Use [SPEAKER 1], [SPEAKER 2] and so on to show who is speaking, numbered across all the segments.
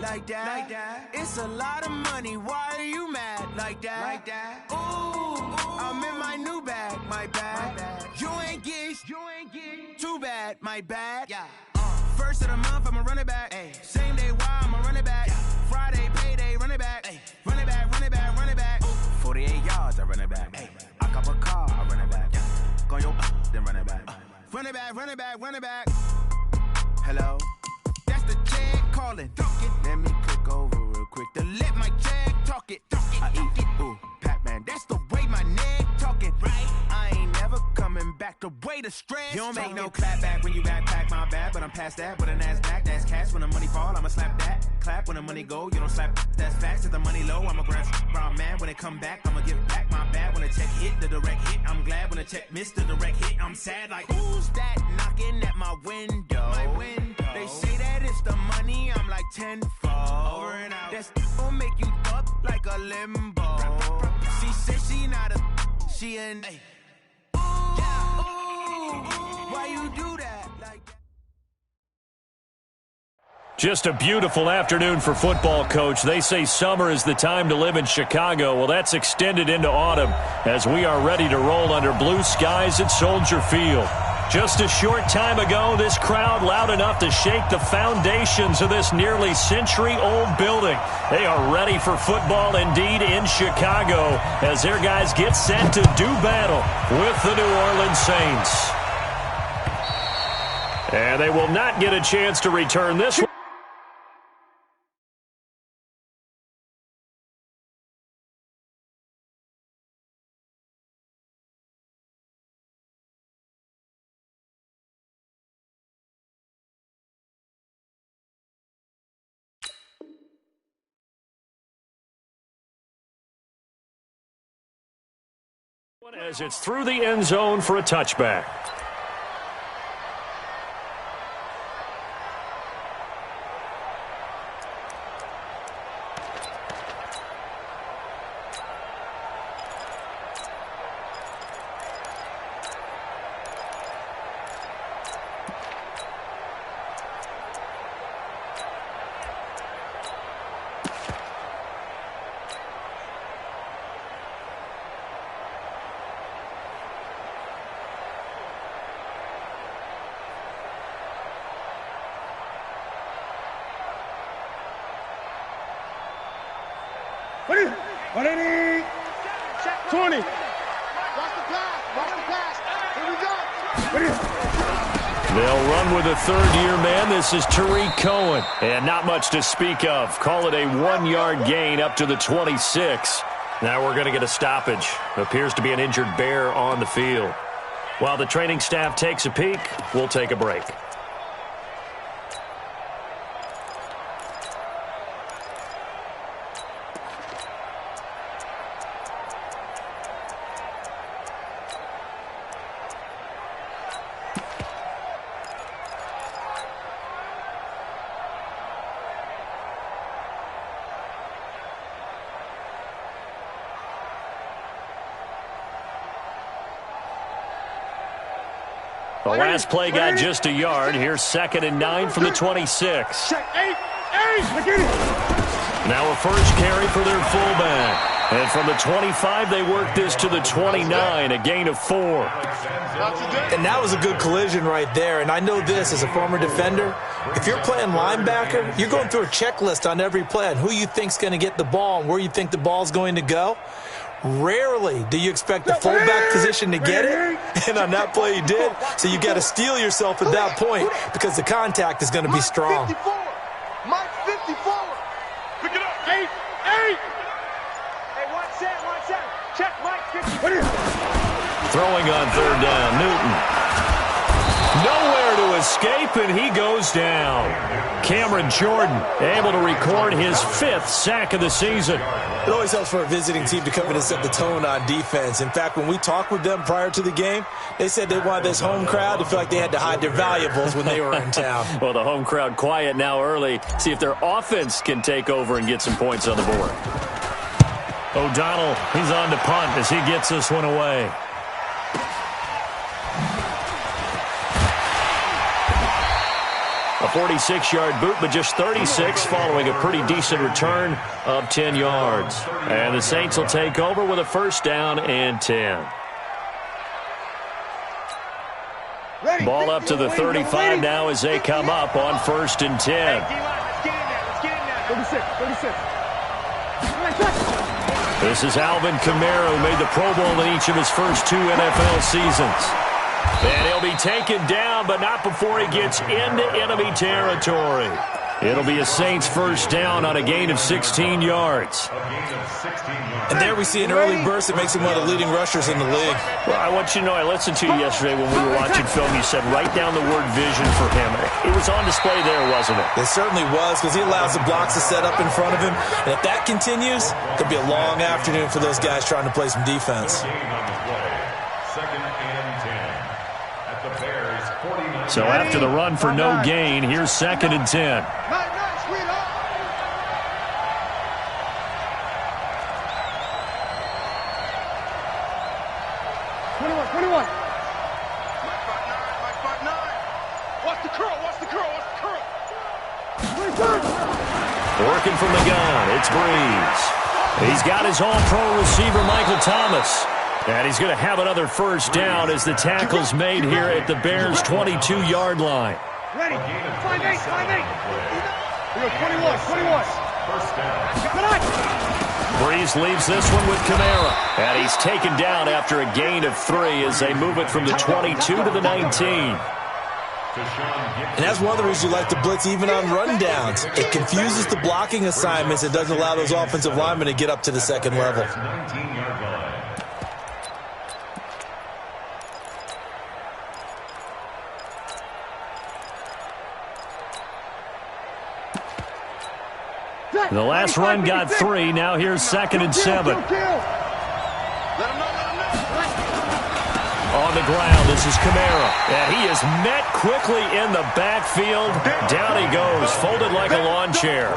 [SPEAKER 1] like that. It's a lot of money, why are you mad like that? Ooh, I'm in my new bag, my bad. You ain't get too bad, my bad. Yeah. First of the month, I'ma run it back. Ay. Same day, why I'ma run it back. Friday, payday, run it back. Ay. Run it back, run it back, run it back. 48 yards, I run it back. Ay. I cop a car, I run it back. Go yo, then run it back. Run it back, run it back, run it back. Hello? That's the check calling. Let me click over real quick to let my check talk it. I eat it, ooh, Pac-Man. That's the way my neck talking. Right? I ain't never coming back the way the stress. You don't make no clap back when you backpack my bad, but I'm past that with a NASDAQ. That's cash when the money fall, I'ma slap that. Clap when the money go, you don't slap. That's facts. If the money low, I'ma grab brown man. When it come back, I'ma give back my bad. When the check hit, the direct hit. I'm glad when the check missed the direct hit. I'm sad like, who's that knocking at my window? They say that it's the money, I'm like tenfold. Over and out. That's gon' make you up like a limbo. She said she not a, she an. Ooh, why you do that? Like that?
[SPEAKER 2] Just a beautiful afternoon for football, Coach. They say summer is the time to live in Chicago. Well, that's extended into autumn as we are ready to roll under blue skies at Soldier Field. Just a short time ago, this crowd loud enough to shake the foundations of this nearly century-old building. They are ready for football indeed in Chicago as their guys get set to do battle with the New Orleans Saints. And they will not get a chance to return this one. As it's through the end zone for a touchback.
[SPEAKER 3] What is it? 20. Watch the pass. Here we go. What is it?
[SPEAKER 2] They'll run with a third-year man. This is Tariq Cohen. And not much to speak of. Call it a 1-yard gain up to the 26. Now we're going to get a stoppage. Appears to be an injured Bear on the field. While the training staff takes a peek, we'll take a break. The last play got just a yard. Here's 2nd and 9 from the 26. Now a first carry for their fullback. And from the 25, they work this to the 29, a gain of 4.
[SPEAKER 4] And that was a good collision right there. And I know this as a former defender. If you're playing linebacker, you're going through a checklist on every play on who you think's going to get the ball and where you think the ball's going to go. Rarely do you expect the fullback position to get it, and on that play he did. So you got to steel yourself at that point because the contact is going to be strong.
[SPEAKER 3] Mike 54. Pick it up. 8. Hey, 1 set. Check Mike 54.
[SPEAKER 2] Throwing on third down, Newton. Nowhere to escape, and he goes down. Cameron Jordan able to record his 5th sack of the season.
[SPEAKER 4] It always helps for a visiting team to come in and set the tone on defense. In fact, when we talked with them prior to the game, they said they wanted this home crowd to feel like they had to hide their valuables when they were in town.
[SPEAKER 2] Well, the home crowd quiet now early. See if their offense can take over and get some points on the board. O'Donnell, he's on to punt as he gets this one away. A 46-yard boot, but just 36 following a pretty decent return of 10 yards. And the Saints will take over with a first down and 10. Ball up to the 35 now as they come up on 1st and 10.
[SPEAKER 3] 36.
[SPEAKER 2] This is Alvin Kamara, who made the Pro Bowl in each of his first 2 NFL seasons. And he'll be taken down, but not before he gets into enemy territory. It'll be a Saints first down on a gain of 16 yards.
[SPEAKER 4] And there we see an early burst that makes him one of the leading rushers in the league.
[SPEAKER 2] Well, I want you to know, I listened to you yesterday when we were watching film. You said write down the word vision for him. It was on display there, wasn't it?
[SPEAKER 4] It certainly was, because he allows the blocks to set up in front of him. And if that continues, it could be a long afternoon for those guys trying to play some defense.
[SPEAKER 2] So after the run for no gain, here's 2nd and 10. Working from the gun, it's Breeze. He's got his all-pro receiver, Michael Thomas. And he's going to have another first down as the tackle's made here at the Bears' 22-yard line.
[SPEAKER 3] Ready. 5-8. 21. First down.
[SPEAKER 2] Breeze leaves this one with Kamara. And he's taken down after a gain of 3 as they move it from the 22 to the 19.
[SPEAKER 4] And that's one of the reasons you like to blitz even on rundowns. It confuses the blocking assignments. It doesn't allow those offensive linemen to get up to the second level.
[SPEAKER 2] The last run got 3. Now here's 2nd and 7. On the ground, this is Kamara. And he is met quickly in the backfield. Down he goes, folded like a lawn chair.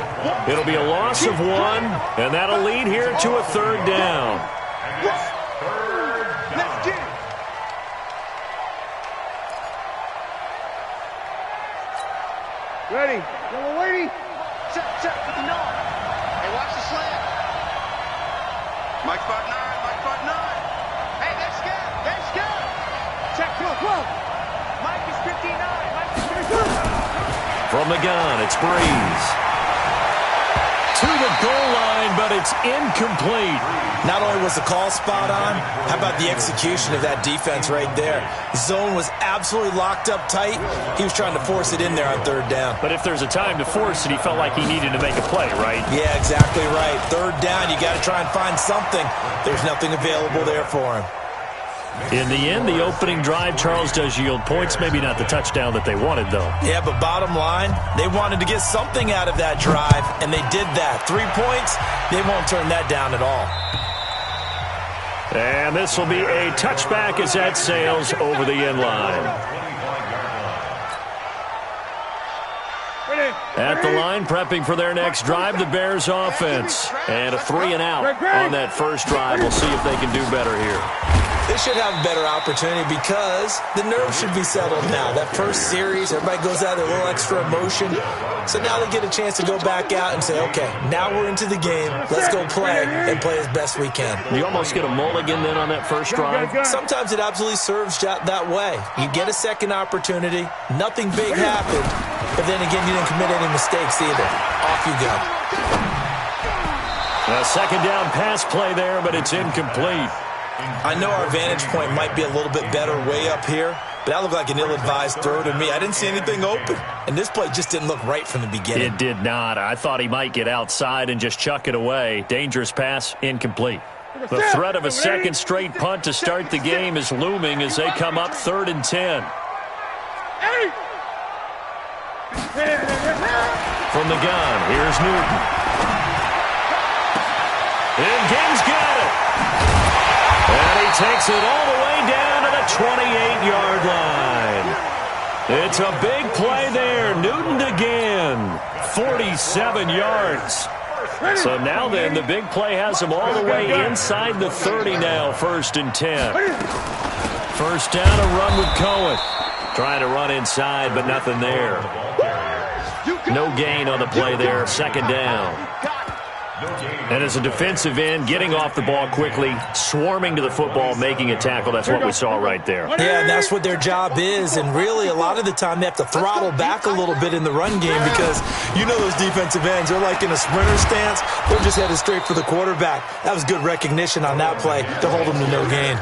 [SPEAKER 2] It'll be a loss of 1, and that'll lead here to a 3rd down.
[SPEAKER 3] Ready. Yellow lady. Check with the 9. Hey, watch the slant. Mike spot 9. Hey, let's go. Check, 12. Mike is 59.
[SPEAKER 2] From the gun, it's Breeze. To the goal line, but it's incomplete.
[SPEAKER 4] Not only was the call spot on, how about the execution of that defense right there? Zone was absolutely locked up tight. He was trying to force it in there on 3rd down.
[SPEAKER 2] But if there's a time to force it, he felt like he needed to make a play, right?
[SPEAKER 4] Yeah, exactly right. 3rd down, you got to try and find something. There's nothing available there for him.
[SPEAKER 2] In the end, the opening drive, Charles, does yield points. Maybe not the touchdown that they wanted, though.
[SPEAKER 4] Yeah, but bottom line, they wanted to get something out of that drive, and they did that. 3 points, they won't turn that down at all.
[SPEAKER 2] And this will be a touchback as that sails over the end line. At the line, prepping for their next drive, the Bears offense. And a 3 and out on that first drive. We'll see if they can do better here.
[SPEAKER 4] They should have a better opportunity because the nerves should be settled now. That first series, everybody goes out with a little extra emotion. So now they get a chance to go back out and say, okay, now we're into the game. Let's go play and play as best we can.
[SPEAKER 2] You almost get a mulligan then on that first drive?
[SPEAKER 4] Sometimes it absolutely serves that way. You get a second opportunity. Nothing big happened. But then again, you didn't commit any mistakes either. Off you go.
[SPEAKER 2] A second down pass play there, but it's incomplete.
[SPEAKER 4] I know our vantage point might be a little bit better way up here, but that looked like an ill-advised throw to me. I didn't see anything open, and this play just didn't look right from the beginning.
[SPEAKER 2] It did not. I thought he might get outside and just chuck it away. Dangerous pass, incomplete. The threat of a second straight punt to start the game is looming as they come up 3rd and 10. From the gun, here's Newton. And Ging's got it. And he takes it all the way down to the 28-yard line. It's a big play there. Newton again. 47 yards. So now then, the big play has him all the way inside the 30 now, 1st and 10. First down, a run with Cohen. Trying to run inside, but nothing there. No gain on the play there, second down. And as a defensive end, getting off the ball quickly, swarming to the football, making a tackle, that's what we saw right there.
[SPEAKER 4] Yeah, and that's what their job is. And really, a lot of the time, they have to throttle back a little bit in the run game because you know those defensive ends, they're like in a sprinter stance. They're just headed straight for the quarterback. That was good recognition on that play to hold them to no gain.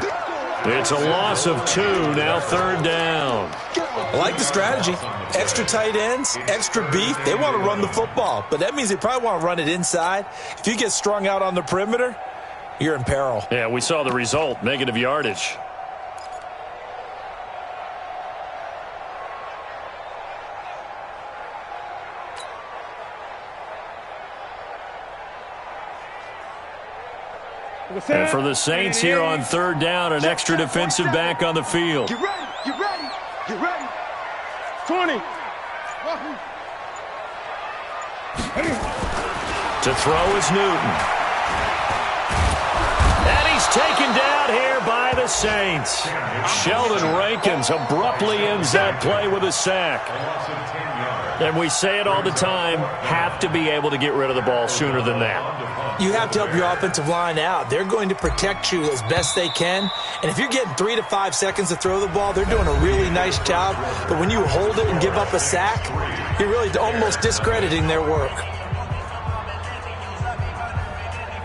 [SPEAKER 2] It's a loss of 2, now third down.
[SPEAKER 4] I like the strategy. Extra tight ends, extra beef. They want to run the football, but that means they probably want to run it inside. If you get strung out on the perimeter, you're in peril.
[SPEAKER 2] Yeah, we saw the result, negative yardage. And for the Saints here on third down, an extra defensive back on the field.
[SPEAKER 3] Get ready, get ready, get ready. 20.
[SPEAKER 2] To throw is Newton. And he's taken down here by the Saints. Sheldon Rankins abruptly ends that play with a sack. And we say it all the time, have to be able to get rid of the ball sooner than that.
[SPEAKER 4] You have to help your offensive line out. They're going to protect you as best they can. And if you're getting 3 to 5 seconds to throw the ball, they're doing a really nice job. But when you hold it and give up a sack, you're really almost discrediting their work.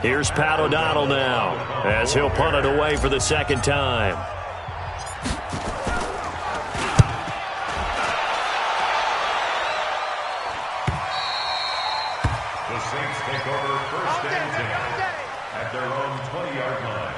[SPEAKER 2] Here's Pat O'Donnell now as he'll punt it away for the second time.
[SPEAKER 5] The Saints take over first and 10 at their own 20-yard line.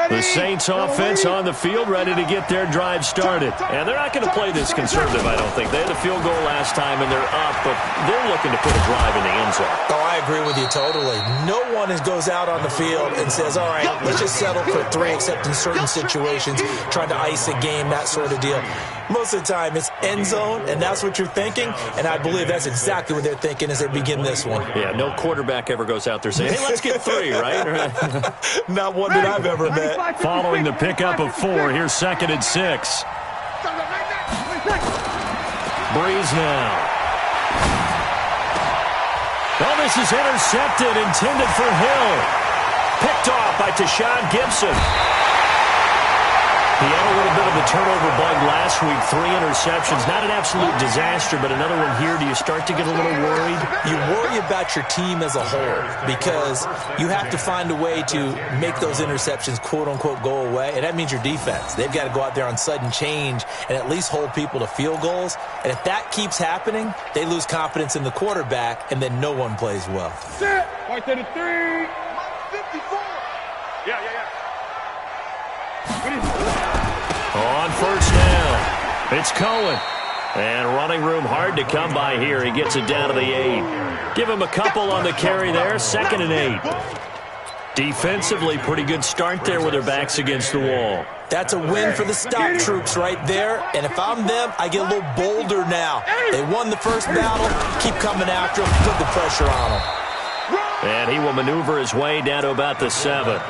[SPEAKER 2] The Saints offense on the field, ready to get their drive started. And they're not going to play this conservative, I don't think. They had a field goal last time, and they're up, but they're looking to put a drive in the end zone.
[SPEAKER 4] Oh, I agree with you totally. No one goes out on the field and says, all right, let's just settle for 3, except in certain situations, trying to ice a game, that sort of deal. Most of the time, it's end zone, and that's what you're thinking, and I believe that's exactly what they're thinking as they begin this one.
[SPEAKER 2] Yeah, no quarterback ever goes out there saying, hey, let's get 3, right?
[SPEAKER 4] Not one that I've ever met.
[SPEAKER 2] Following the pickup of 4, here's 2nd and 6. Breeze now. Oh, this is intercepted, intended for Hill. Picked off by Tashawn Gibson. He had a little bit of a turnover bug last week, 3 interceptions. Not an absolute disaster, but another one here. Do you start to get a little worried?
[SPEAKER 4] You worry about your team as a whole because you have to find a way to make those interceptions, quote-unquote, go away, and that means your defense. They've got to go out there on sudden change and at least hold people to field goals. And if that keeps happening, they lose confidence in the quarterback, and then no one plays well.
[SPEAKER 3] Set. Right there to 3. 54. Yeah.
[SPEAKER 2] On first down, it's Cohen. And running room hard to come by here. He gets it down to the 8. Give him a couple on the carry there, 2nd and 8. Defensively, pretty good start there with their backs against the wall.
[SPEAKER 4] That's a win for the stop troops right there. And if I'm them, I get a little bolder now. They won the first battle. Keep coming after them. Put the pressure on them.
[SPEAKER 2] And he will maneuver his way down to about the 7.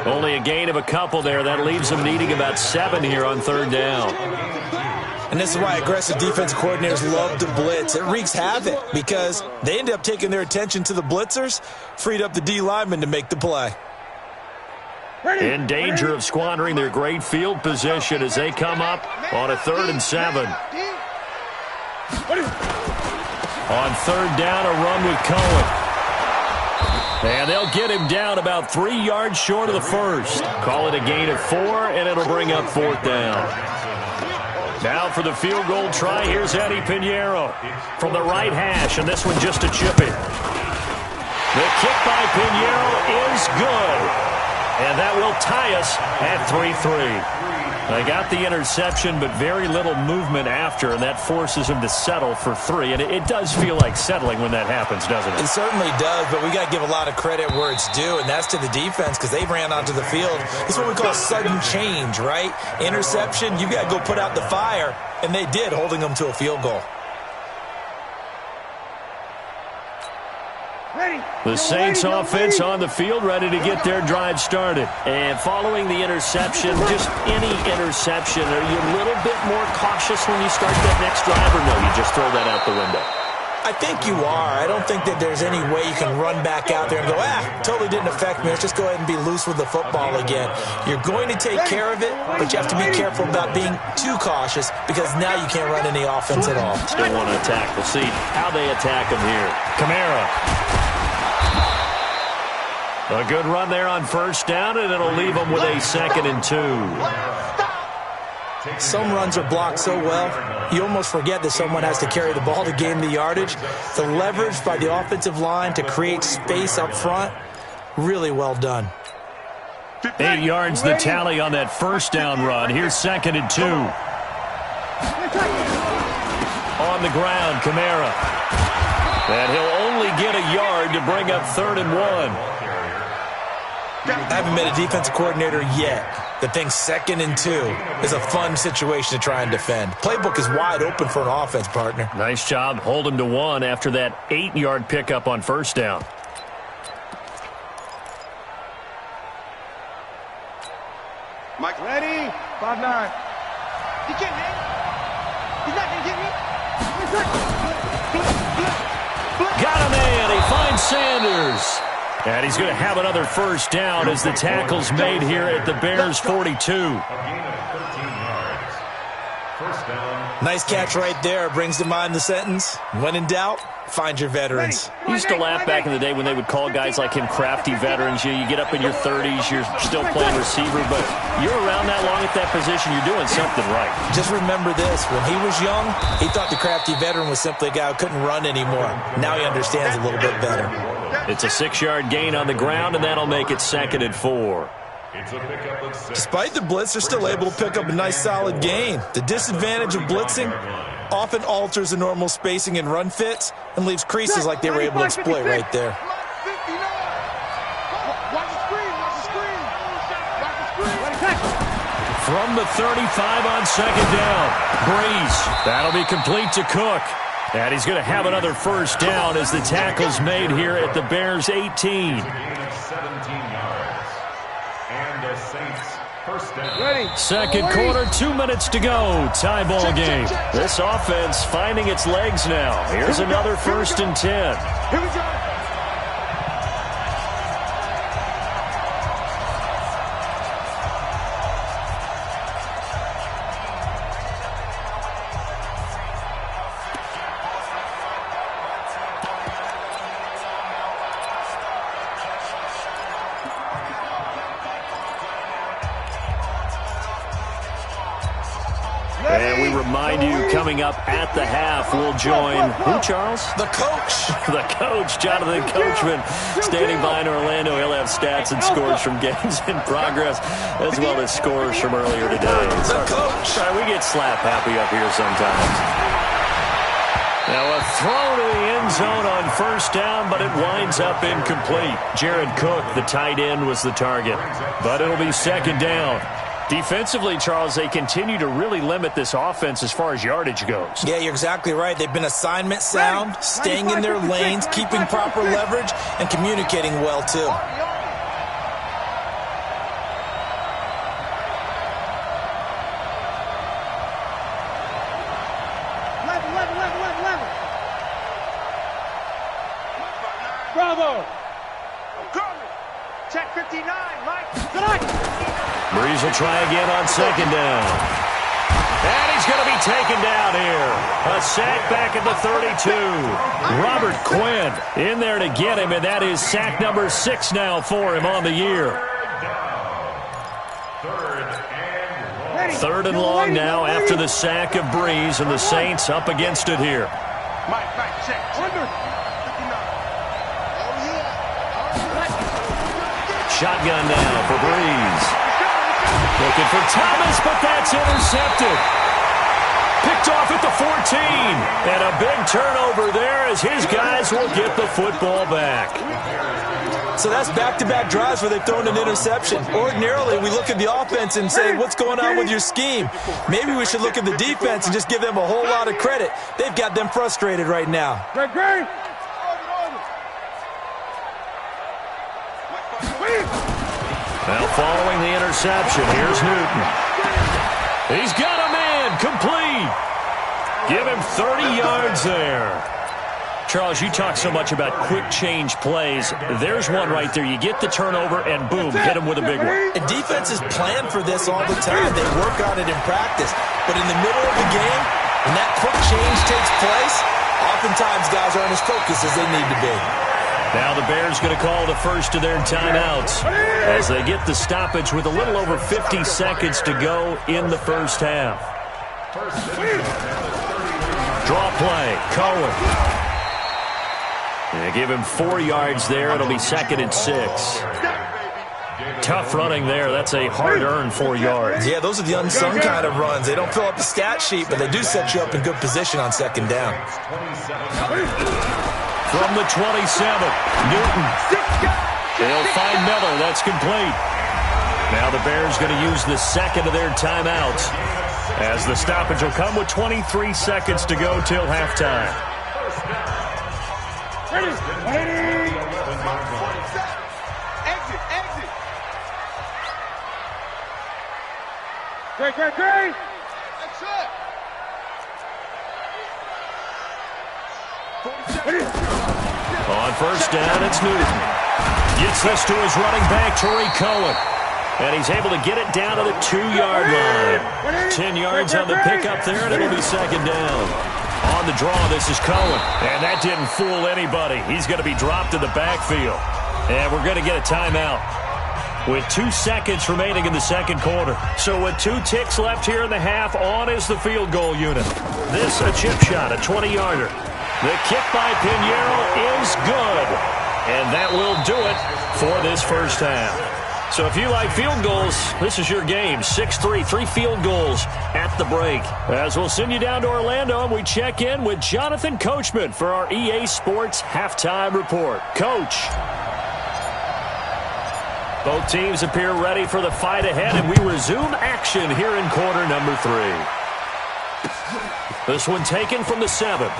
[SPEAKER 2] Only a gain of a couple there. That leaves him needing about 7 here on third down.
[SPEAKER 4] And this is why aggressive defense coordinators love to blitz. It wreaks havoc because they end up taking their attention to the blitzers, freed up the D linemen to make the play.
[SPEAKER 2] In danger of squandering their great field position as they come up on a 3rd and 7. On third down, a run with Cohen. And they'll get him down about 3 yards short of the first. Call it a gain of 4, and it'll bring up 4th down. Now for the field goal try, here's Eddie Pinheiro from the right hash, and this one just a chip in. The kick by Pinheiro is good, and that will tie us at 3-3. They got the interception, but very little movement after, and that forces him to settle for 3. And it does feel like settling when that happens, doesn't it?
[SPEAKER 4] It certainly does, but we got to give a lot of credit where it's due, and that's to the defense because they ran onto the field. This is what we call sudden change, right? Interception, you got to go put out the fire, and they did, holding them to a field goal.
[SPEAKER 2] The Saints offense on the field, ready to get their drive started.
[SPEAKER 6] And following the interception, just any interception, are you a little bit more cautious when you start that next drive, or no, you just throw that out the window?
[SPEAKER 4] I think you are. I don't think that there's any way you can run back out there and go, totally didn't affect me. Let's just go ahead and be loose with the football again. You're going to take care of it, but you have to be careful about being too cautious because now you can't run any offense at all.
[SPEAKER 6] Still want to attack. We'll see how they attack him here.
[SPEAKER 2] Kamara. A good run there on first down, and it'll leave them with a 2nd and 2.
[SPEAKER 4] Some runs are blocked so well, you almost forget that someone has to carry the ball to gain the yardage. The leverage by the offensive line to create space up front, really well done.
[SPEAKER 2] 8 yards the tally on that first down run. Here's 2nd and 2. On the ground, Kamara. And he'll only get a yard to bring up 3rd and 1.
[SPEAKER 4] I haven't been a defensive coordinator yet that thinks 2nd and 2 is a fun situation to try and defend. Playbook is wide open for an offense, partner.
[SPEAKER 2] Nice job. Hold him to 1 after that 8-yard pickup on first down.
[SPEAKER 3] Mike,
[SPEAKER 1] Ready? 5-9.
[SPEAKER 3] He can't hit. He's not going to get me.
[SPEAKER 2] Got him in. He finds Sanders. And he's going to have another first down as the tackle's made here at the Bears' 42.
[SPEAKER 5] A gain of 13 yards. First down.
[SPEAKER 4] Nice catch right there. Brings to mind the sentence, when in doubt, find your veterans.
[SPEAKER 6] I used to laugh back in the day when they would call guys like him crafty veterans. You get up in your 30s, you're still playing receiver, but you're around that long at that position, you're doing something right.
[SPEAKER 4] Just remember this. When he was young, he thought the crafty veteran was simply a guy who couldn't run anymore. Now he understands a little bit better.
[SPEAKER 2] It's a 6-yard gain on the ground, and that'll make it 2nd and 4.
[SPEAKER 5] It's a pickup of 6.
[SPEAKER 4] Despite the blitz, they're still able to pick up a nice solid gain. The disadvantage of blitzing often alters the normal spacing and run fits and leaves creases like they were able to exploit right there.
[SPEAKER 2] From the 35 on 2nd down, Breeze. That'll be complete to Cook. And he's going to have another first down as the tackle's made here at the Bears' 18.
[SPEAKER 5] Gain of 17 yards. And the Saints first down.
[SPEAKER 2] Second quarter, 2 minutes to go. Tie ball game. This offense finding its legs now. Here's another 1st and 10.
[SPEAKER 3] Here we go.
[SPEAKER 2] And we remind you, coming up at the half, we'll join who, Charles?
[SPEAKER 4] The coach.
[SPEAKER 2] The coach, Jonathan Coachman, standing by in Orlando. He'll have stats and scores from games in progress, as well as scores from earlier today.
[SPEAKER 4] The coach.
[SPEAKER 2] Sorry, we get slap happy up here sometimes. Now a throw to the end zone on first down, but it winds up incomplete. Jared Cook, the tight end, was the target, but it'll be 2nd down. Defensively, Charles, they continue to really limit this offense as far as yardage goes.
[SPEAKER 4] Yeah, you're exactly right. They've been assignment sound, staying in their lanes, keeping proper leverage, and communicating well, too.
[SPEAKER 3] Bravo. Check 59, Mike. Good night.
[SPEAKER 2] Breeze will try again on 2nd down. And he's going to be taken down here. A sack back at the 32. Robert Quinn in there to get him, and that is sack number 6 now for him on the year. Third and long now after the sack of Breeze, and the Saints up against it here.
[SPEAKER 3] Mike, check.
[SPEAKER 2] Shotgun now for Breeze. Looking for Thomas, but that's intercepted. Picked off at the 14. And a big turnover there as his guys will get the football back.
[SPEAKER 4] So that's back-to-back drives where they've thrown an interception. Ordinarily, we look at the offense and say, what's going on with your scheme? Maybe we should look at the defense and just give them a whole lot of credit. They've got them frustrated right now.
[SPEAKER 2] Now following the interception, here's Newton. He's got a man, complete. Give him 30 yards there. Charles, you talk so much about quick change plays. There's one right there. You get the turnover, and boom, hit him with a big one.
[SPEAKER 4] And defenses plan for this all the time. They work on it in practice. But in the middle of the game, when that quick change takes place, oftentimes guys aren't as focused as they need to be.
[SPEAKER 2] Now the Bears going to call the first of their timeouts as they get the stoppage with a little over 50 seconds to go in the first half. Draw play, Cohen. They give him 4 yards there. It'll be 2nd and 6. Tough running there. That's a hard-earned 4 yards.
[SPEAKER 4] Yeah, those are the unsung kind of runs. They don't fill up the stat sheet, but they do set you up in good position on 2nd down.
[SPEAKER 2] From the 27, Newton. They'll find Miller. That's complete. Now the Bears going to use the second of their timeouts as the stoppage will come with 23 seconds to go till halftime.
[SPEAKER 3] Ready. Exit. Great. That's it.
[SPEAKER 2] On first down, it's Newton. Gets this to his running back, Torrey Cohen. And he's able to get it down to the 2-yard line. 10 yards on the pickup there, and it'll be 2nd down. On the draw, this is Cohen. And that didn't fool anybody. He's going to be dropped in the backfield. And we're going to get a timeout with 2 seconds remaining in the second quarter. So with 2 ticks left here in the half, on is the field goal unit. This a chip shot, a 20-yarder. The kick by Pinheiro is good. And that will do it for this first half. So if you like field goals, this is your game. 6-3, 3 field goals at the break. As we'll send you down to Orlando, and we check in with Jonathan Coachman for our EA Sports Halftime Report. Coach. Both teams appear ready for the fight ahead, and we resume action here in quarter number 3. This one taken from the 7th.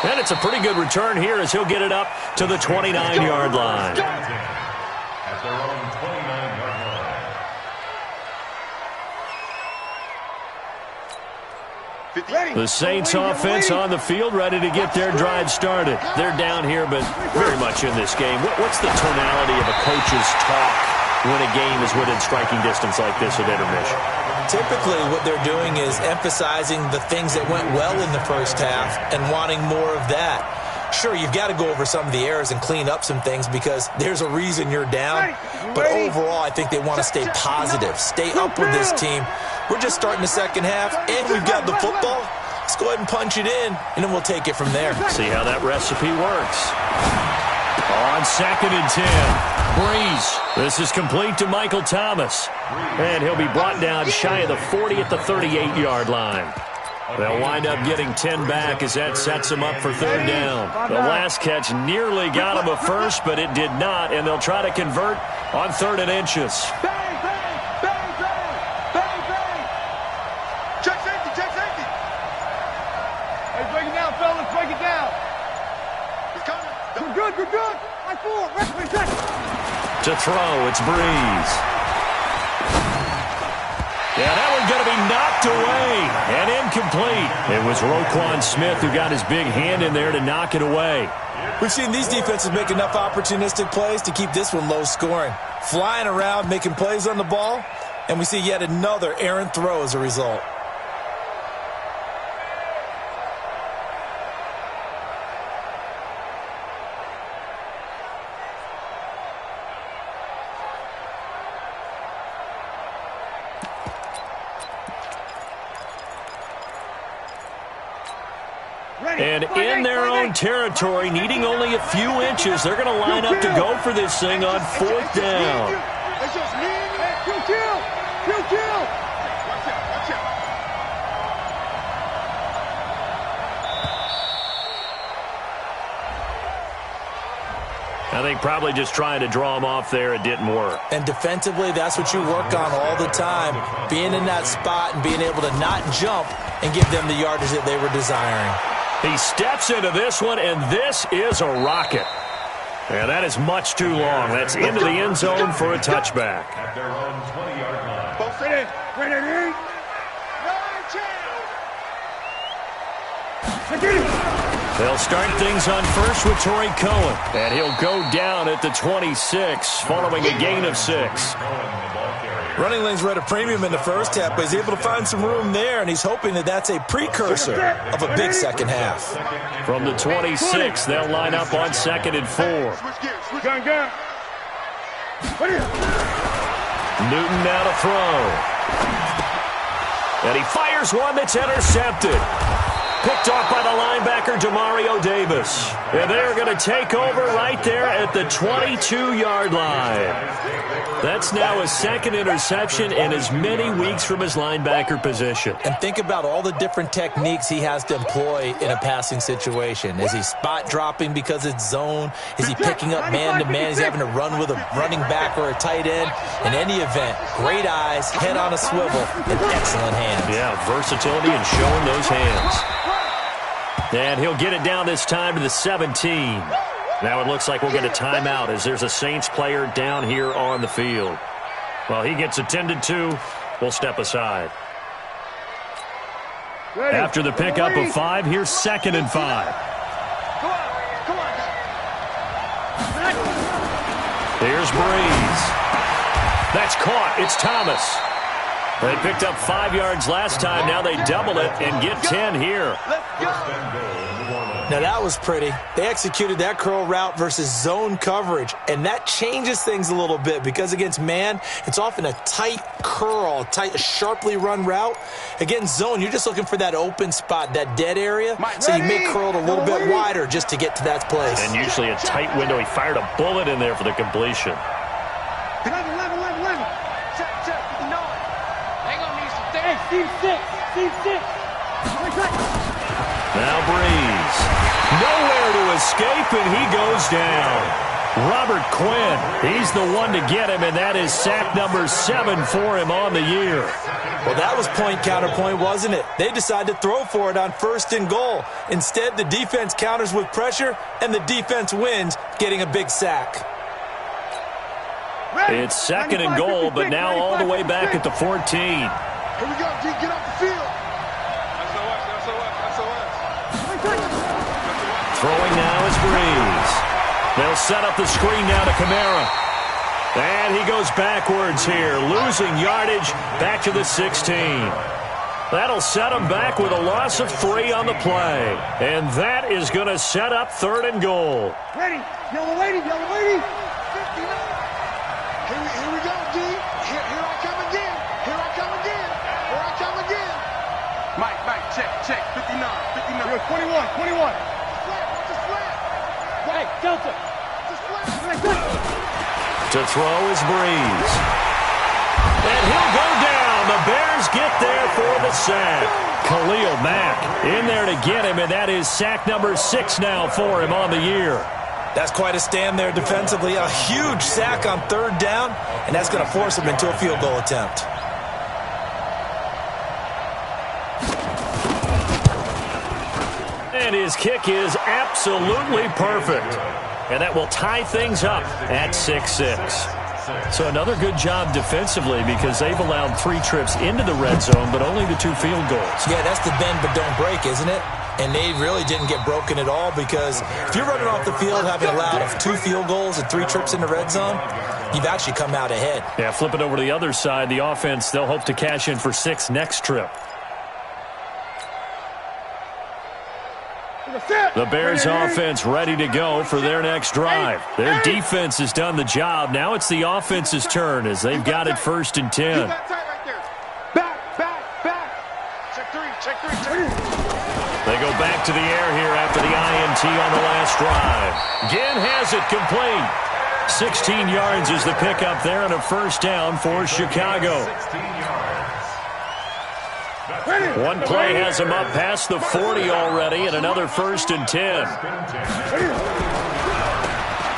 [SPEAKER 2] And it's a pretty good return here as he'll get it up to the 29-yard line.
[SPEAKER 5] At their own 29-yard line.
[SPEAKER 2] The Saints offense on the field, ready to get their drive started. They're down here, but very much in this game. What's the tonality of a coach's talk when a game is within striking distance like this at intermission?
[SPEAKER 4] Typically, what they're doing is emphasizing the things that went well in the first half and wanting more of that. Sure, you've got to go over some of the errors and clean up some things because there's a reason you're down. But overall, I think they want to stay positive, stay up with this team. We're just starting the second half, and we've got the football. Let's go ahead and punch it in, and then we'll take it from there.
[SPEAKER 2] See how that recipe works. On 2nd and 10. Breeze. This is complete to Michael Thomas. And he'll be brought down shy of the 40 at the 38-yard line. They'll wind up getting 10 back as that sets them up for 3rd down. The last catch nearly got him a first, but it did not, and they'll try to convert on 3rd and inches.
[SPEAKER 3] Bang! Check safety! Hey, break it down, fellas, break it down. He's coming. We're good. Line 4,
[SPEAKER 2] To throw, it's Breeze. Yeah, that one's going to be knocked away and incomplete. It was Roquan Smith who got his big hand in there to knock it away.
[SPEAKER 4] We've seen these defenses make enough opportunistic plays to keep this one low scoring. Flying around, making plays on the ball, and we see yet another errant throw as a result.
[SPEAKER 2] And in their own territory, needing only a few inches, they're going to line up to go for this thing on 4th down. I think probably just trying to draw them off there, it didn't work.
[SPEAKER 4] And defensively, that's what you work on all the time. Being in that spot and being able to not jump and give them the yardage that they were desiring.
[SPEAKER 2] He steps into this one, and this is a rocket. And that is much too long. That's into the end zone for a touchback.
[SPEAKER 5] At their own 20-yard line.
[SPEAKER 3] Both ready. Ready.
[SPEAKER 2] They'll start things on first with Torrey Cohen. And he'll go down at the 26 following a gain of 6.
[SPEAKER 4] Running lanes were at a premium in the first half, but he's able to find some room there, and he's hoping that that's a precursor of a big second half.
[SPEAKER 2] From the 26, they'll line up on 2nd and 4. Newton now to throw. And he fires one that's intercepted. Picked off by the linebacker, Demario Davis. And they're going to take over right there at the 22-yard line. That's now his 2nd interception in as many weeks from his linebacker position.
[SPEAKER 4] And think about all the different techniques he has to employ in a passing situation. Is he spot dropping because it's zone? Is he picking up man-to-man? Is he having to run with a running back or a tight end? In any event, great eyes, head on a swivel, and excellent hands.
[SPEAKER 2] Yeah, versatility and showing those hands. And he'll get it down this time to the 17. Now it looks like we'll get a timeout as there's a Saints player down here on the field. Well, he gets attended to. We'll step aside. After the pickup of 5, here's 2nd and 5. Here's Breeze. That's caught. It's Thomas. They picked up 5 yards last time. Now they double it and get 10 here.
[SPEAKER 4] Now that was pretty. They executed that curl route versus zone coverage, and that changes things a little bit because against man, it's often a tight curl, sharply run route. Against zone, you're just looking for that open spot, that dead area, so you may curl it a little bit wider just to get to that place.
[SPEAKER 2] And usually a tight window. He fired a bullet in there for the completion.
[SPEAKER 3] 11. Check. No. They gonna need some things. Team 6.
[SPEAKER 2] Now Breeze. Nowhere to escape, and he goes down. Robert Quinn, he's the one to get him, and that is sack number 7 for him on the year.
[SPEAKER 4] Well, that was point-counterpoint, wasn't it? They decided to throw for it on 1st and goal. Instead, the defense counters with pressure, and the defense wins, getting a big sack.
[SPEAKER 2] It's 2nd and goal, but now all the way back at the 14.
[SPEAKER 3] Here we go, G. Get off the field.
[SPEAKER 2] Throwing now is Breeze. They'll set up the screen now to Kamara. And he goes backwards here, losing yardage back to the 16. That'll set him back with a loss of 3 on the play. And that is going to set up 3rd and goal.
[SPEAKER 3] Ready. Yellow lady. 59. Here we go, G. Here I come again. Mike, check. 59. 21. Hey, Delta.
[SPEAKER 2] To throw is Breeze. And he'll go down. The Bears get there for the sack. Khalil Mack in there to get him, and that is sack number 6 now for him on the year.
[SPEAKER 4] That's quite a stand there defensively. A huge sack on 3rd down, and that's going to force him into a field goal attempt.
[SPEAKER 2] And his kick is absolutely perfect. And that will tie things up at 6-6. So another good job defensively because they've allowed 3 trips into the red zone, but only the 2 field goals.
[SPEAKER 4] Yeah, that's the bend but don't break, isn't it? And they really didn't get broken at all because if you're running off the field having allowed 2 field goals and 3 trips in the red zone, you've actually come out ahead.
[SPEAKER 2] Yeah, flip it over to the other side. The offense, they'll hope to cash in for 6 next trip. The Bears offense ready to go for their next drive. Their defense has done the job. Now it's the offense's turn as they've got it 1st and 10.
[SPEAKER 3] Back. Check 3.
[SPEAKER 2] They go back to the air here after the INT on the last drive. Ginn has it complete. 16 yards is the pickup there and a 1st down for Chicago.
[SPEAKER 5] 16 yards.
[SPEAKER 2] One play has him up past the 40 already and another 1st and 10.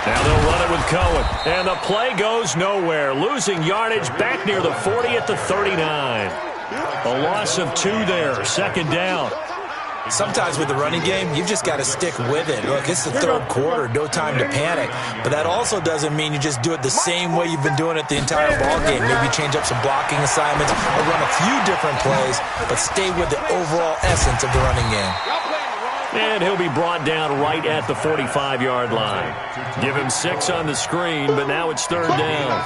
[SPEAKER 2] Now they'll run it with Cohen. And the play goes nowhere. Losing yardage back near the 40 at the 39. A loss of 2 there. 2nd down.
[SPEAKER 4] Sometimes with the running game, you've just got to stick with it. Look, it's the third quarter, no time to panic. But that also doesn't mean you just do it the same way you've been doing it the entire ball game. Maybe change up some blocking assignments or run a few different plays, but stay with the overall essence of the running game.
[SPEAKER 2] And he'll be brought down right at the 45-yard line. Give him 6 on the screen, but now it's third down.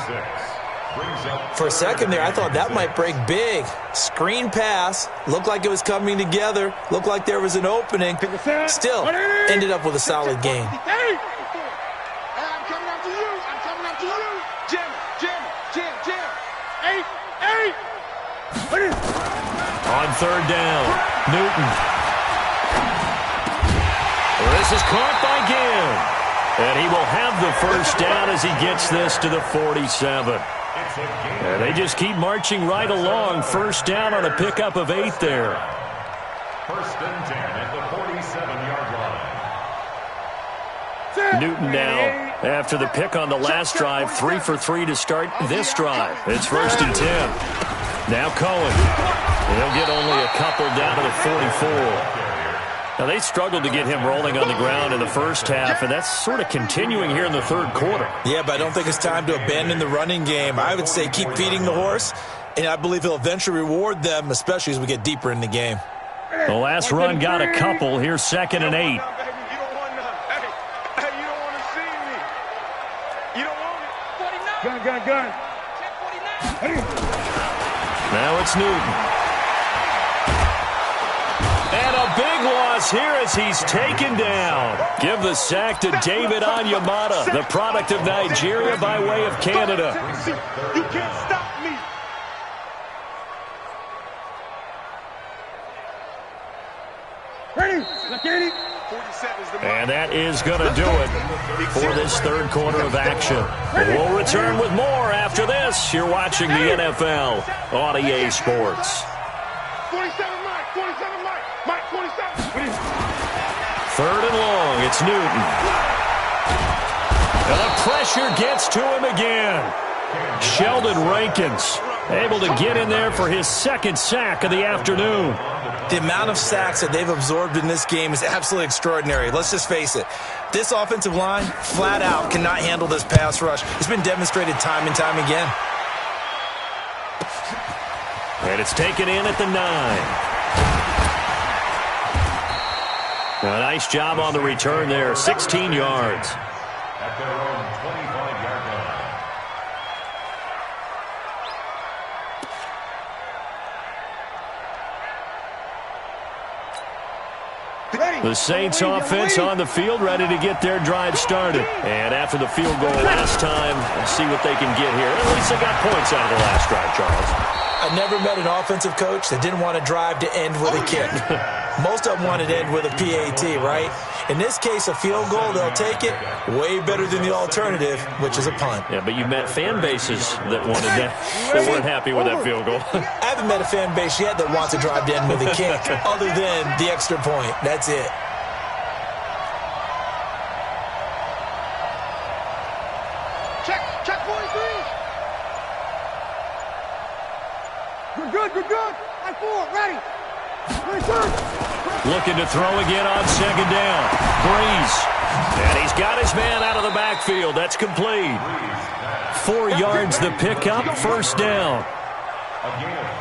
[SPEAKER 4] For a second there, I thought that might break big. Screen pass. Looked like it was coming together. Looked like there was an opening. Still, ended up with a solid gain.
[SPEAKER 3] Hey, I'm coming after you. I'm coming after you. Jim. Hey.
[SPEAKER 2] On third down, Newton. This is caught by Gill. And he will have the first down as he gets this to the 47. And they just keep marching right along. First down on a pickup of 8 there.
[SPEAKER 5] First and 10 at the 47-yard line.
[SPEAKER 2] Newton now after the pick on the last drive. 3 for 3 to start this drive. It's first and 10. Now Cohen. He'll get only a couple down to the 44. Now, they struggled to get him rolling on the ground in the first half, and that's sort of continuing here in the third quarter.
[SPEAKER 4] Yeah, but I don't think it's time to abandon the running game. I would say keep feeding the horse, and I believe he'll eventually reward them, especially as we get deeper in the game.
[SPEAKER 2] The last run got a couple. Here's 2nd and 8.
[SPEAKER 3] You don't want none. Hey, you don't want to see me. You don't want it. Gun.
[SPEAKER 2] Now it's Newton. And a big loss here as he's taken down. Give the sack to David Onyemata, the product of Nigeria by way of Canada.
[SPEAKER 3] You can't stop me. Ready?
[SPEAKER 2] And that is going to do it for this third quarter of action. We'll return with more after this. You're watching the NFL on EA Sports.
[SPEAKER 3] 47 Mike, 47.
[SPEAKER 2] Third and long, it's Newton. And the pressure gets to him again. Sheldon Rankins able to get in there for his 2nd sack of the afternoon.
[SPEAKER 4] The amount of sacks that they've absorbed in this game is absolutely extraordinary. Let's just face it. This offensive line, flat out, cannot handle this pass rush. It's been demonstrated time and time again.
[SPEAKER 2] And it's taken in at the 9. A nice job on the return there, 16 yards.
[SPEAKER 5] At their own 25-yard line.
[SPEAKER 2] The Saints offense on the field, ready to get their drive started. And after the field goal last time, let's see what they can get here. At least they got points out of the last drive, Charles.
[SPEAKER 4] I never met an offensive coach that didn't want to drive to end with a kick. Most of them wanted to end with a PAT, right? In this case, a field goal, they'll take it. Way better than the alternative, which is a punt.
[SPEAKER 2] Yeah, but you met fan bases that wanted that, that weren't happy with that field goal.
[SPEAKER 4] I haven't met a fan base yet that wants to drive to end with a kick, other than the extra point. That's it.
[SPEAKER 3] Check 43. We're good. Line 4, ready.
[SPEAKER 2] Looking to throw again on 2nd down. Breeze. And he's got his man out of the backfield. That's complete. 4 yards the pickup, first down.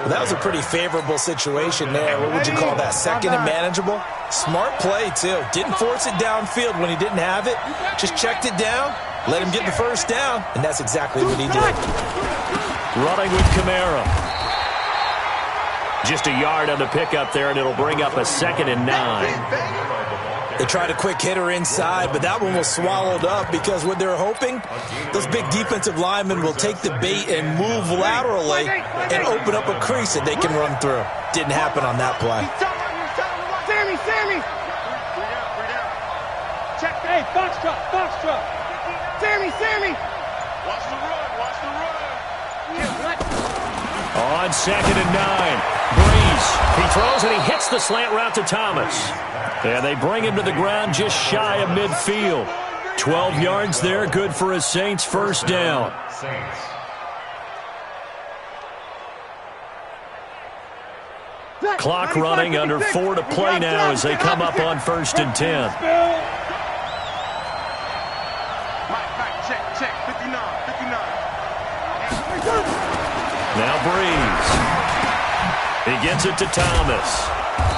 [SPEAKER 4] Well, that was a pretty favorable situation there. What would you call that? 2nd and manageable? Smart play, too. Didn't force it downfield when he didn't have it. Just checked it down, let him get the first down, and that's exactly what he did.
[SPEAKER 2] Running with Kamara. Just a yard on the pickup there, and it'll bring up a 2nd and 9.
[SPEAKER 4] They tried a quick hitter inside, but that one was swallowed up because what they're hoping, those big defensive linemen will take the bait and move laterally and open up a crease that they can run through. Didn't happen on that play.
[SPEAKER 3] Sammy. Check, hey, box truck. Sammy. Watch the run.
[SPEAKER 2] On 2nd and 9. Breeze. He throws and he hits the slant route to Thomas. And they bring him to the ground just shy of midfield. 12 yards there, good for a Saints first down. Clock running, under 4 to play now as they come up on 1st and 10.
[SPEAKER 3] Check, 59.
[SPEAKER 2] Now Breeze. He gets it to Thomas.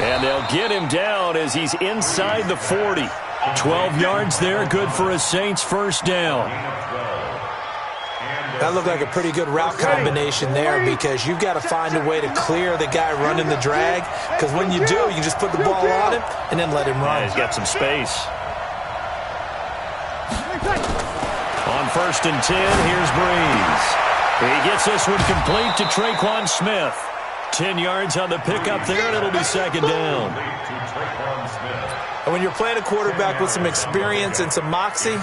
[SPEAKER 2] And they'll get him down as he's inside the 40. 12 yards there, good for a Saints first down.
[SPEAKER 4] That looked like a pretty good route combination there because you've got to find a way to clear the guy running the drag, because when you do, you just put the ball on him and then let him run.
[SPEAKER 2] Yeah, he's got some space. On 1st and 10, here's Breeze. He gets this one complete to Traquan Smith. 10 yards on the pickup there, and it'll be 2nd down.
[SPEAKER 4] And when you're playing a quarterback with some experience and some moxie,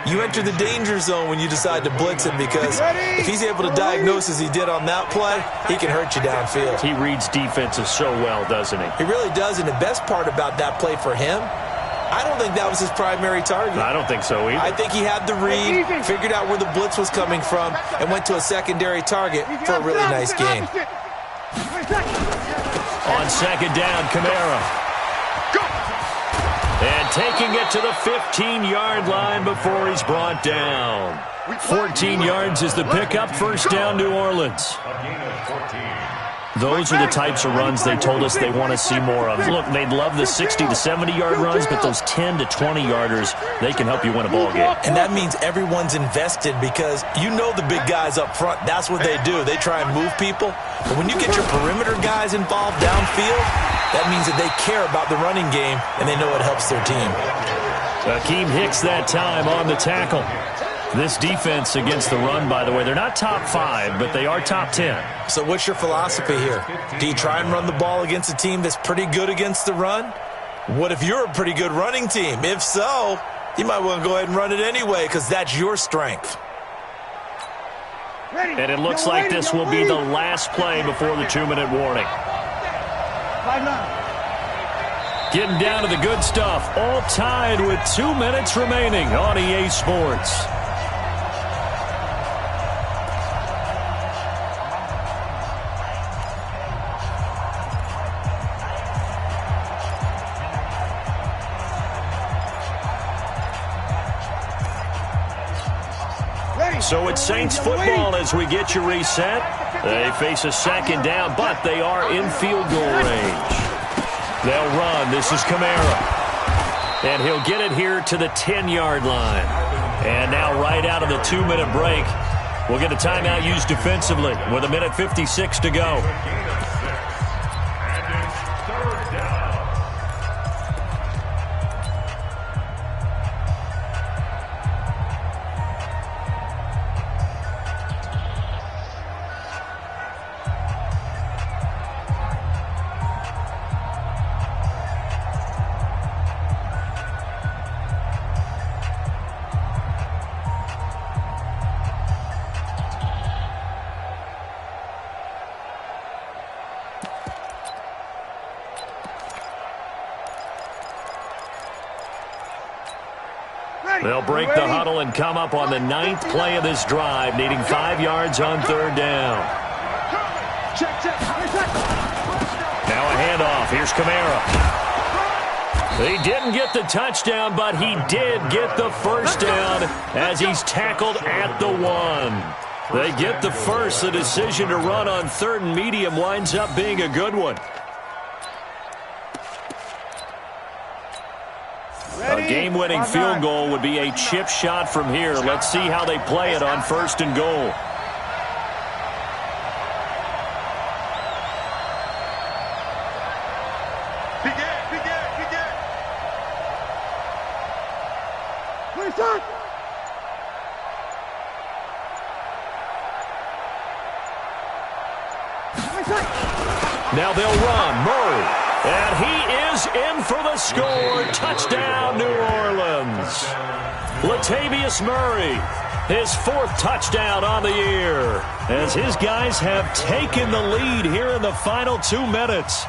[SPEAKER 4] you enter the danger zone when you decide to blitz him, because if he's able to diagnose as he did on that play, he can hurt you downfield.
[SPEAKER 2] He reads defenses so well, doesn't he?
[SPEAKER 4] He really does, and the best part about that play for him, I don't think that was his primary target.
[SPEAKER 2] I don't think so either.
[SPEAKER 4] I think he had the read, figured out where the blitz was coming from, and went to a secondary target for a really nice gain.
[SPEAKER 2] On 2nd down, Kamara. And taking it to the 15-yard line before he's brought down. 14 yards is the pickup, 1st down, New Orleans. Those are the types of runs they told us they want to see more of. Look, they'd love the 60 to 70-yard runs, but those 10 to 20-yarders, they can help you win a ball game.
[SPEAKER 4] And that means everyone's invested, because you know the big guys up front, that's what they do. They try and move people. But when you get your perimeter guys involved downfield, that means that they care about the running game, and they know it helps their team.
[SPEAKER 2] Akeem Hicks that time on the tackle. This defense against the run, by the way, they're not top 5, but they are top 10.
[SPEAKER 4] So what's your philosophy here? Do you try and run the ball against a team that's pretty good against the run? What if you're a pretty good running team? If so, you might want to go ahead and run it anyway, because that's your strength.
[SPEAKER 2] And it looks like this will be the last play before the 2-minute warning. Getting down to the good stuff, all tied with 2 minutes remaining on EA Sports. So it's Saints football as we get you reset. They face a 2nd down, but they are in field goal range. They'll run. This is Kamara. And he'll get it here to the 10-yard line. And now right out of the 2-minute break, we'll get a timeout used defensively with 1:56 to go. They'll break the huddle and come up on the 9th play of this drive, needing 5 yards on 3rd down. Now a handoff. Here's Kamara. He didn't get the touchdown, but he did get the first down as he's tackled at the 1. They get the first. The decision to run on 3rd and medium winds up being a good one. A game-winning field goal would be a chip shot from here. Let's see how they play it on 1st and goal. Now they'll run. Murray. And he is in for the score. Touchdown, New Orleans. Latavius Murray, his 4th touchdown on the year, as his guys have taken the lead here in the final 2 minutes.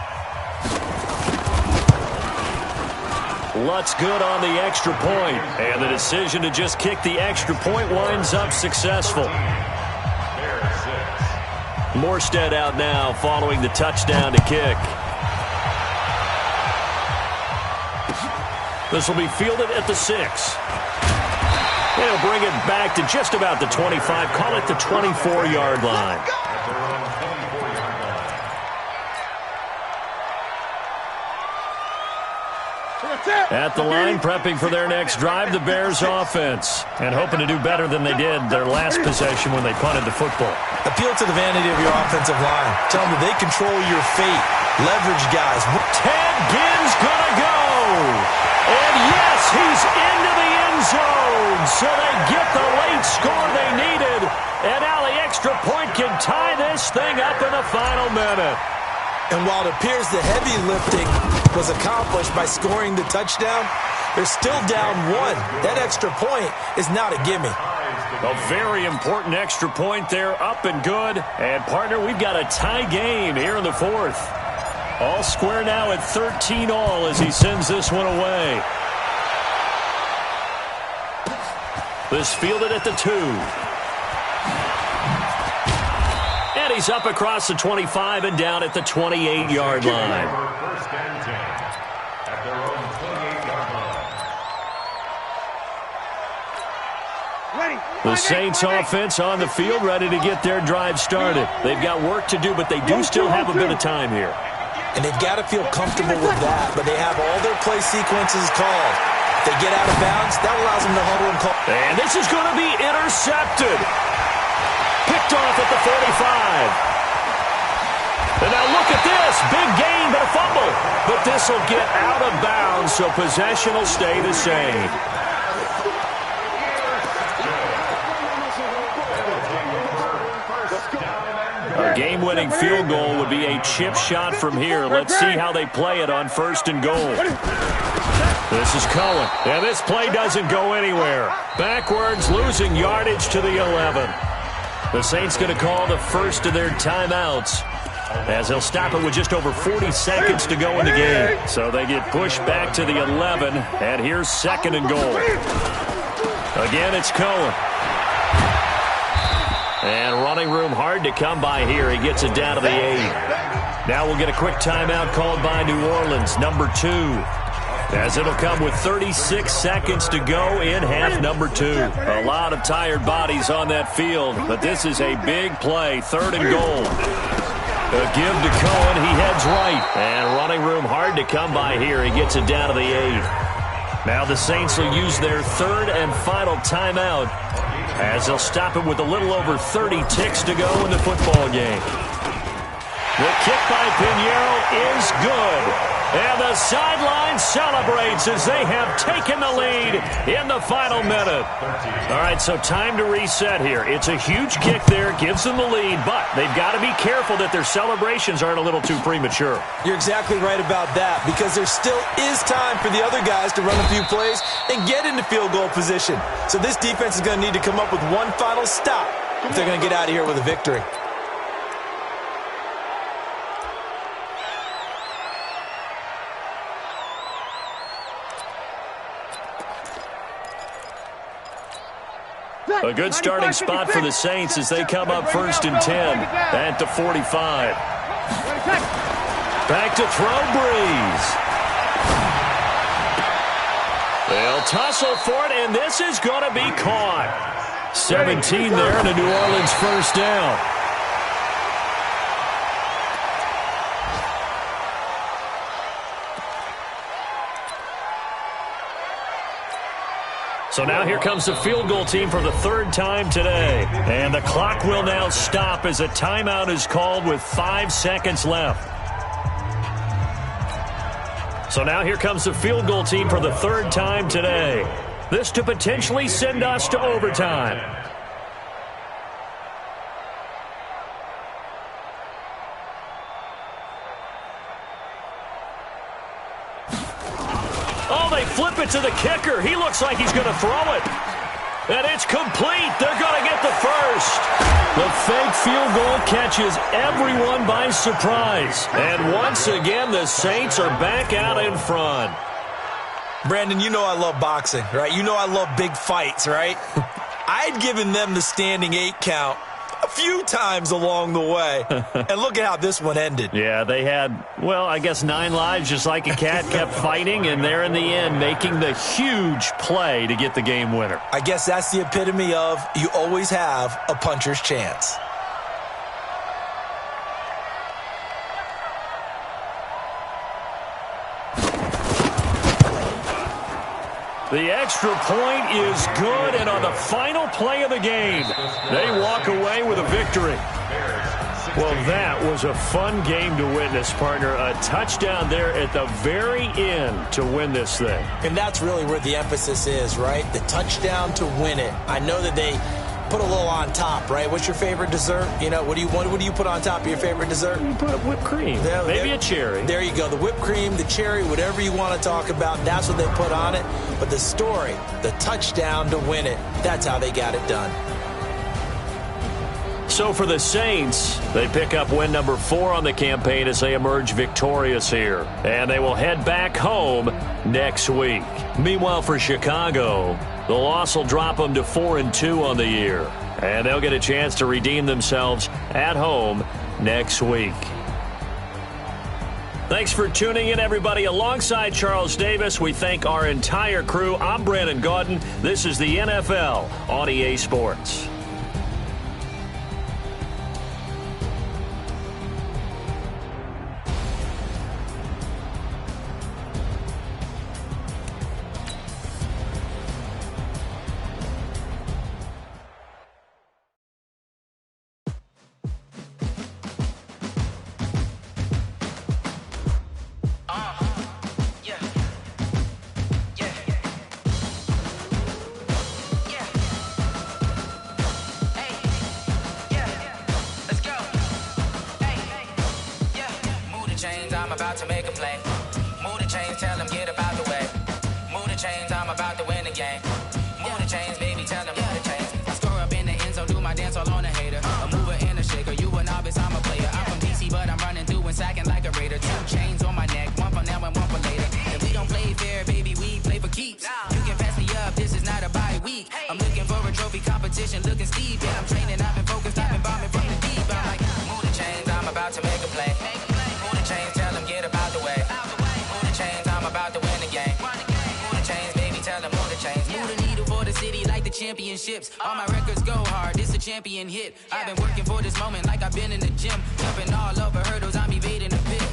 [SPEAKER 2] Lutz good on the extra point, and the decision to just kick the extra point winds up successful. Morstead out now following the touchdown to kick. This will be fielded at the 6. They'll bring it back to just about the 25. Call it the 24-yard line. At the line, prepping for their next drive, the Bears offense. And hoping to do better than they did their last possession when they punted the football.
[SPEAKER 4] Appeal to the vanity of your offensive line. Tell them that they control your fate. Leverage guys.
[SPEAKER 2] Ted Ginn's gonna go. And yes, he's into the end zone. So they get the late score they needed. And now the extra point can tie this thing up in the final minute.
[SPEAKER 4] And while it appears the heavy lifting was accomplished by scoring the touchdown, they're still down 1. That extra point is not a gimme.
[SPEAKER 2] A very important extra point there, up and good. And, partner, we've got a tie game here in the 4th. All square now at 13 all as he sends this one away. This fielded at the 2. And he's up across the 25 and down at the 28-yard line.
[SPEAKER 5] First and 10 at their own 28-yard line.
[SPEAKER 2] The Saints offense on the field, ready to get their drive started. They've got work to do, but they do still have a bit of time here.
[SPEAKER 4] And they've got to feel comfortable with that, but they have all their play sequences called. If they get out of bounds, that allows them to huddle and call.
[SPEAKER 2] And this is going to be intercepted. Picked off at the 45. And now look at this. Big gain, but a fumble. But this will get out of bounds, so possession will stay the same. A game-winning field goal would be a chip shot from here. Let's see how they play it on 1st and goal. This is Cohen. And this play doesn't go anywhere. Backwards, losing yardage to the 11. The Saints going to call the first of their timeouts as they'll stop it with just over 40 seconds to go in the game. So they get pushed back to the 11, and here's 2nd and goal. Again, it's Cohen. And running room hard to come by here. He gets it down to the 8. Now we'll get a quick timeout called by New Orleans, number 2. As it'll come with 36 seconds to go in half number 2. A lot of tired bodies on that field, but this is a big play, 3rd and goal. A give to Cohen, he heads right. And running room hard to come by here. He gets it down to the 8. Now the Saints will use their 3rd and final timeout as they'll stop it with a little over 30 ticks to go in the football game. The kick by Pinheiro is good. And the sideline celebrates as they have taken the lead in the final minute. All right, so time to reset here. It's a huge kick there, gives them the lead, but they've got to be careful that their celebrations aren't a little too premature.
[SPEAKER 4] You're exactly right about that, because there still is time for the other guys to run a few plays and get into field goal position. So this defense is going to need to come up with one final stop if they're going to get out of here with a victory.
[SPEAKER 2] A good starting spot for the Saints as they come up 1st and 10 at the 45. Back to throw, Breeze. They'll tussle for it, and this is going to be caught. 17 there and a New Orleans first down. So now here comes the field goal team for the 3rd time today. And the clock will now stop as a timeout is called with 5 seconds left. So now here comes the field goal team for the 3rd time today. This to potentially send us to overtime. Oh, they flip it to the kicker. He looks like he's going to throw it. And it's complete. They're going to get the first. The fake field goal catches everyone by surprise. And once again, the Saints are back out in front.
[SPEAKER 4] Brandon, you know I love boxing, right? You know I love big fights, right? I'd given them the standing 8 count few times along the way. And look at how this one ended.
[SPEAKER 2] Yeah, they had, well, I guess 9 lives just like a cat, kept fighting, and they're in the end making the huge play to get the game winner.
[SPEAKER 4] I guess that's the epitome of you always have a puncher's chance.
[SPEAKER 2] The extra point is good, and on the final play of the game, they walk away with a victory. Well, that was a fun game to witness, partner. A touchdown there at the very end to win this thing.
[SPEAKER 4] And that's really where the emphasis is, right? The touchdown to win it. I know that they put a little on top, right? What's your favorite dessert? You know, what do you put on top of your favorite dessert?
[SPEAKER 2] You put whipped cream. Maybe a cherry.
[SPEAKER 4] There you go. The whipped cream, the cherry, whatever you want to talk about, that's what they put on it. But the story, the touchdown to win it, that's how they got it done.
[SPEAKER 2] So for the Saints, they pick up win number 4 on the campaign as they emerge victorious here. And they will head back home next week. Meanwhile, for Chicago, the loss will drop them to 4-2 on the year. And they'll get a chance to redeem themselves at home next week. Thanks for tuning in, everybody. Alongside Charles Davis, we thank our entire crew. I'm Brandon Gaudin. This is the NFL on EA Sports.
[SPEAKER 7] I'm about to make a play. Move the chains, tell them get about the way. Move the chains, I'm about to win the game. Move the chains, baby, tell them move the chains. I score up in the end zone, do my dance all on a hater. A mover and a shaker, you a novice, I'm a player. I'm from DC, but I'm running through and sacking like a raider. 2 chains on my neck, one for now and one for later. If we don't play fair, baby, we play for keeps. You can pass me up, this is not a bye week. I'm looking for a trophy competition, looking steep. Yeah, I'm training, I've been focused, I've been bombing from the deep. I'm like, move the chains, I'm about to make a play. Move the chains, tell them get about the way. Move the chains, I'm about to win the game. Move the chains, baby, tell them move the chains. Move the needle for the city like the championships. All my records go hard, this a champion hit. I've been working for this moment like I've been in the gym. Jumping all over hurdles, I'm evading the pit.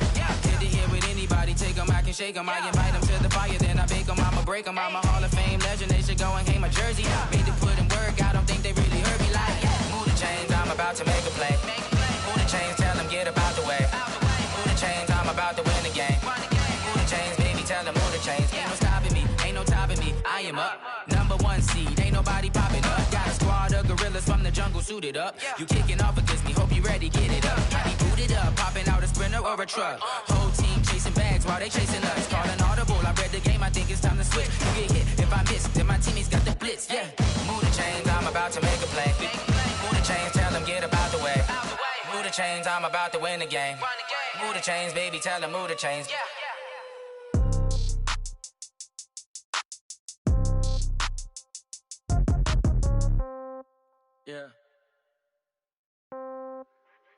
[SPEAKER 7] Hit to hit with anybody, take them, I can shake them. I invite them to the fire, then I bake them, I'ma break them. I'm a Hall of Fame legend, they should go and hang my jersey. Made to put in work, I don't think they really heard me like, move the chains, I'm about to make a play. Move the chains, tell them get about the way. Move the chains, I'm about to win the game. Move the chains, baby, tell them move the chains. Ain't no stopping me, ain't no topping me, I am up. Number 1 seed, ain't nobody popping up. Got a squad of gorillas from the jungle suited up. You kicking off against me, hope you ready, get it up. I be booted up, popping out a sprinter or a truck. Whole team chasing bags while they chasing us. Calling audible, I read the game, I think it's time to switch. You get hit, if I miss, then my teammates got the blitz, yeah. Move the chains, I'm about to make a play. Move the chains, tell them get about the way. Move the chains, I'm about to win the game. Move the chains, baby, tell them move the chains.
[SPEAKER 8] Yeah.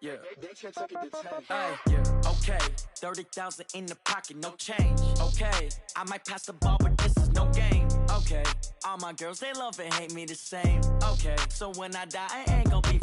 [SPEAKER 8] Yeah. Hey, yeah. Okay. 30,000 in the pocket, no change. Okay. I might pass the ball, but this is no game. Okay. All my girls, they love and hate me the same. Okay. So when I die, I ain't gonna be